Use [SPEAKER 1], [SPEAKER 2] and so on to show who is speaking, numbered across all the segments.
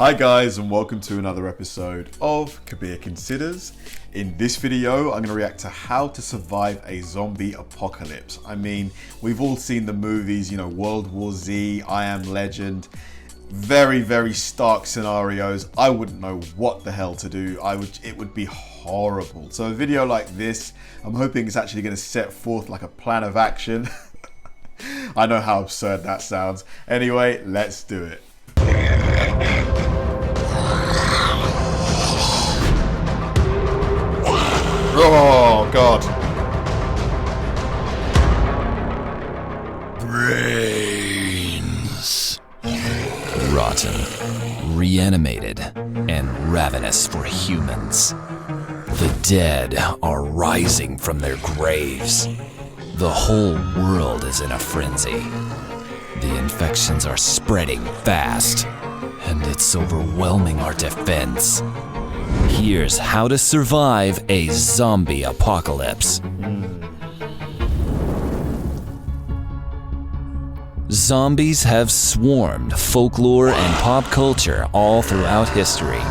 [SPEAKER 1] Hi guys, and welcome to another episode of Kabir Considers. In this video, I'm going to react to how to survive a zombie apocalypse. I mean, we've all seen the movies, World War Z, I Am Legend. Very, very stark scenarios. I wouldn't know what the hell to do. It would be horrible. So a video like this, I'm hoping it's actually going to set forth like a plan of action. I know how absurd that sounds. Anyway, let's do it. Oh, God.
[SPEAKER 2] Brains. Rotten, reanimated, and ravenous for humans. The dead are rising from their graves. The whole world is in a frenzy. The infections are spreading fast, and it's overwhelming our defense. Here's how to survive a zombie apocalypse. Zombies have swarmed folklore and pop culture all throughout history.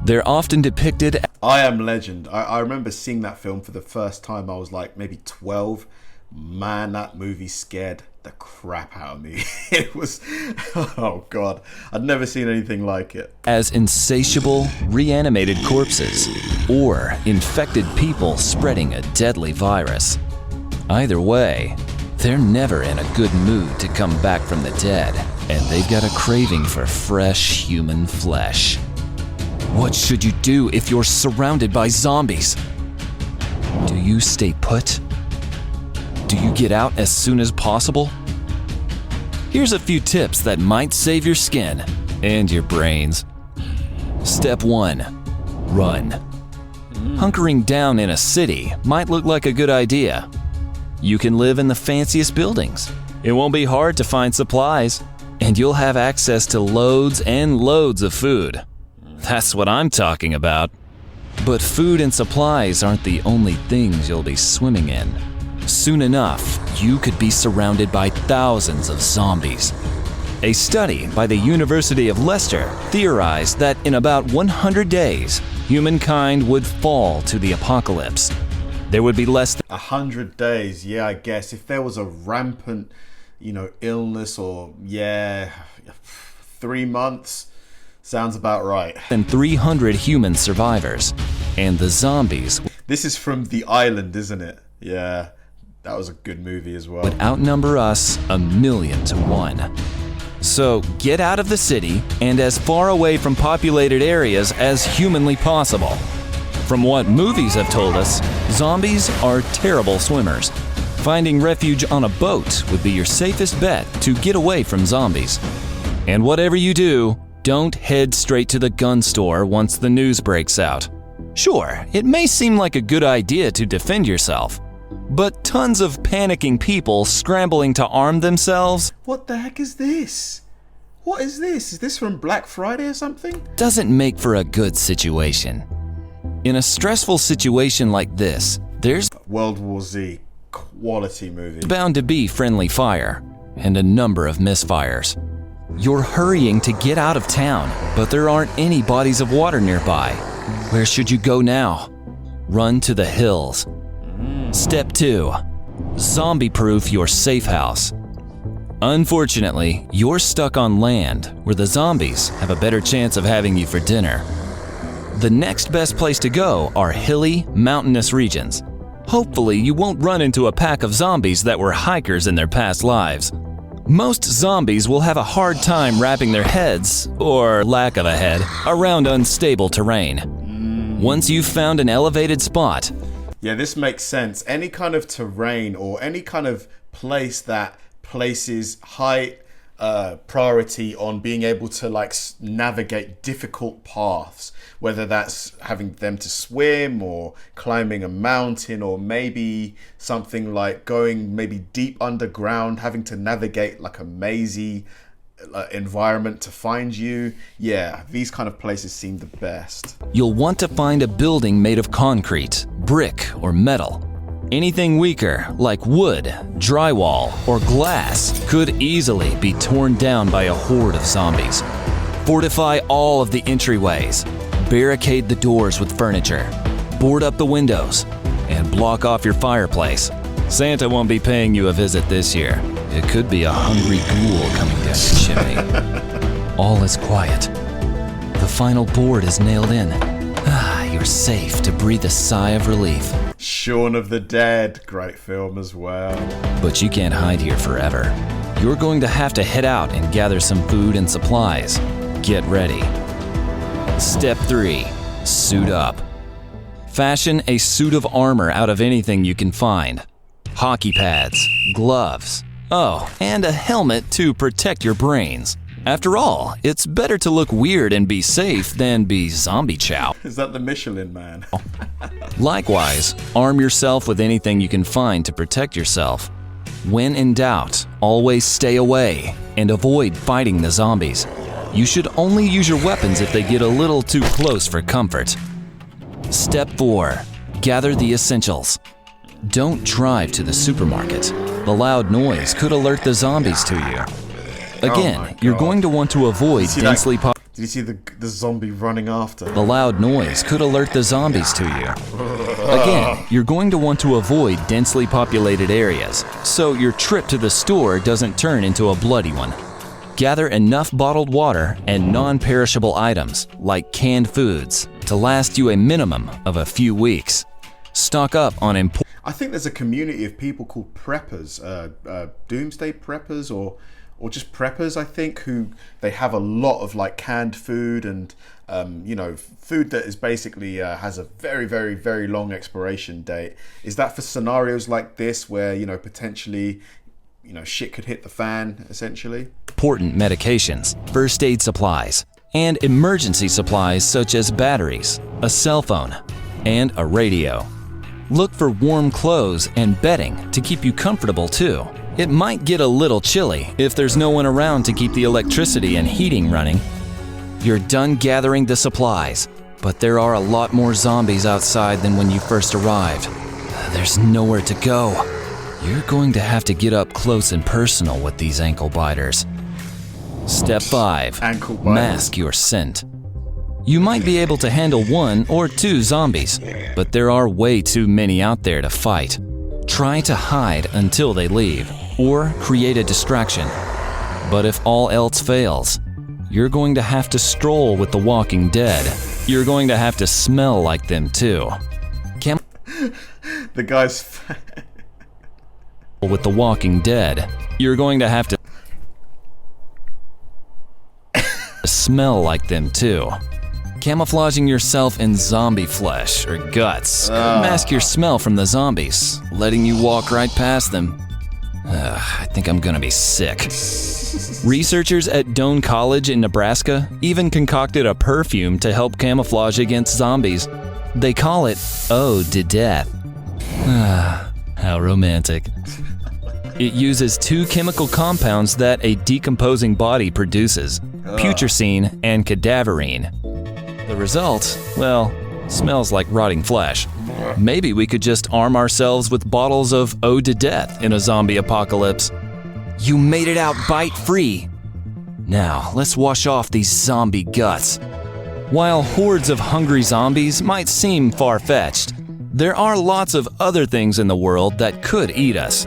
[SPEAKER 2] They're often depicted.
[SPEAKER 1] I Am Legend. I remember seeing that film for the first time. I was like maybe 12. Man, that movie scared the crap out of me. It was, oh God, I'd never seen anything like it.
[SPEAKER 2] As insatiable, reanimated corpses, or infected people spreading a deadly virus. Either way, they're never in a good mood to come back from the dead, and they've got a craving for fresh human flesh. What should you do if you're surrounded by zombies? Do you stay put? Do you get out as soon as possible? Here's a few tips that might save your skin and your brains. Step 1. Run. Hunkering down in a city might look like a good idea. You can live in the fanciest buildings. It won't be hard to find supplies, and you'll have access to loads and loads of food. That's what I'm talking about. But food and supplies aren't the only things you'll be swimming in. Soon enough, you could be surrounded by thousands of zombies. A study by the University of Leicester theorized that in about 100 days, humankind would fall to the apocalypse. There would be less than
[SPEAKER 1] 100 days, yeah, I guess. If there was a rampant, illness or, 3 months, sounds about right.
[SPEAKER 2] than 300 human survivors. And the zombies
[SPEAKER 1] This is from The Island, isn't it? Yeah. That was a good movie as well.
[SPEAKER 2] would outnumber us 1,000,000 to 1. So get out of the city and as far away from populated areas as humanly possible. From what movies have told us, zombies are terrible swimmers. Finding refuge on a boat would be your safest bet to get away from zombies. And whatever you do, don't head straight to the gun store once the news breaks out. Sure, it may seem like a good idea to defend yourself, but tons of panicking people scrambling to arm themselves
[SPEAKER 1] What the heck is this? What is this? Is this from Black Friday or something?
[SPEAKER 2] doesn't make for a good situation. In a stressful situation like this, there's
[SPEAKER 1] World War Z. Quality movie.
[SPEAKER 2] bound to be friendly fire and a number of misfires. You're hurrying to get out of town, but there aren't any bodies of water nearby. Where should you go now? Run to the hills. Step 2. Zombie-proof your safe house. Unfortunately, you're stuck on land where the zombies have a better chance of having you for dinner. The next best place to go are hilly, mountainous regions. Hopefully, you won't run into a pack of zombies that were hikers in their past lives. Most zombies will have a hard time wrapping their heads, or lack of a head, around unstable terrain. Once you've found an elevated spot,
[SPEAKER 1] Yeah, this makes sense. Any kind of terrain or any kind of place that places high priority on being able to navigate difficult paths, whether that's having them to swim or climbing a mountain, or maybe something like going maybe deep underground, having to navigate like a mazy environment to find you. Yeah, these kind of places seem the best.
[SPEAKER 2] you'll want to find a building made of concrete, brick, or metal. Anything weaker, like wood, drywall, or glass, could easily be torn down by a horde of zombies. Fortify all of the entryways. Barricade the doors with furniture. Board up the windows. And block off your fireplace. Santa won't be paying you a visit this year. It could be a hungry ghoul coming down the chimney. All is quiet. The final board is nailed in. You're safe to breathe a sigh of relief.
[SPEAKER 1] Shaun of the Dead, great film as well.
[SPEAKER 2] But you can't hide here forever. You're going to have to head out and gather some food and supplies. Get ready. Step 3. Suit up. Fashion a suit of armor out of anything you can find. Hockey pads, gloves, and a helmet to protect your brains. After all, it's better to look weird and be safe than be zombie chow.
[SPEAKER 1] Is that the Michelin Man?
[SPEAKER 2] Likewise, arm yourself with anything you can find to protect yourself. When in doubt, always stay away and avoid fighting the zombies. You should only use your weapons if they get a little too close for comfort. Step 4. Gather the essentials. Don't drive to the supermarket. The loud noise could alert the zombies to you. Again, you're going to want to avoid densely
[SPEAKER 1] Did you see the zombie running after?
[SPEAKER 2] The loud noise could alert the zombies to you. Again, you're going to want to avoid densely populated areas, so your trip to the store doesn't turn into a bloody one. Gather enough bottled water and non-perishable items, like canned foods, to last you a minimum of a few weeks. Stock up on important...
[SPEAKER 1] I think there's a community of people called preppers, doomsday preppers, or just preppers, I think, who they have a lot of like canned food and food that is basically has a very, very, very long expiration date. Is that for scenarios like this where potentially shit could hit the fan, essentially?
[SPEAKER 2] Important medications, first aid supplies, and emergency supplies such as batteries, a cell phone, and a radio. Look for warm clothes and bedding to keep you comfortable too. It might get a little chilly if there's no one around to keep the electricity and heating running. You're done gathering the supplies, but there are a lot more zombies outside than when you first arrived. There's nowhere to go. You're going to have to get up close and personal with these ankle biters. Step 5. Mask your scent. You might be able to handle 1 or 2 zombies, but there are way too many out there to fight. Try to hide until they leave, or create a distraction. But if all else fails, you're going to have to stroll with the Walking Dead. You're going to have to smell like them too.
[SPEAKER 1] The guy's...
[SPEAKER 2] With the Walking Dead, you're going to have to smell like them too. Camouflaging yourself in zombie flesh or guts could mask your smell from the zombies, letting you walk right past them. I think I'm gonna be sick. Researchers at Doane College in Nebraska even concocted a perfume to help camouflage against zombies. They call it Ode to Death. How romantic. It uses 2 chemical compounds that a decomposing body produces, putrescine and cadaverine. The result, well, smells like rotting flesh. Maybe we could just arm ourselves with bottles of Ode to Death in a zombie apocalypse. You made it out bite-free. Now, let's wash off these zombie guts. While hordes of hungry zombies might seem far-fetched, there are lots of other things in the world that could eat us.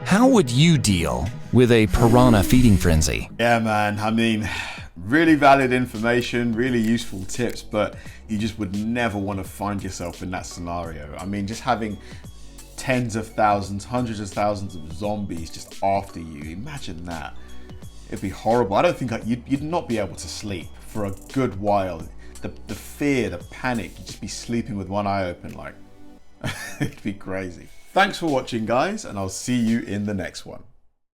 [SPEAKER 2] How would you deal with a piranha feeding frenzy?
[SPEAKER 1] Yeah, man, I mean, really valid information, really useful tips, but you just would never want to find yourself in that scenario. I mean, just having tens of thousands, hundreds of thousands of zombies just after you, imagine that. It'd be horrible. I don't think you'd not be able to sleep for a good while. The fear, the panic, you'd just be sleeping with one eye open, like, it'd be crazy. Thanks for watching, guys, and I'll see you in the next one.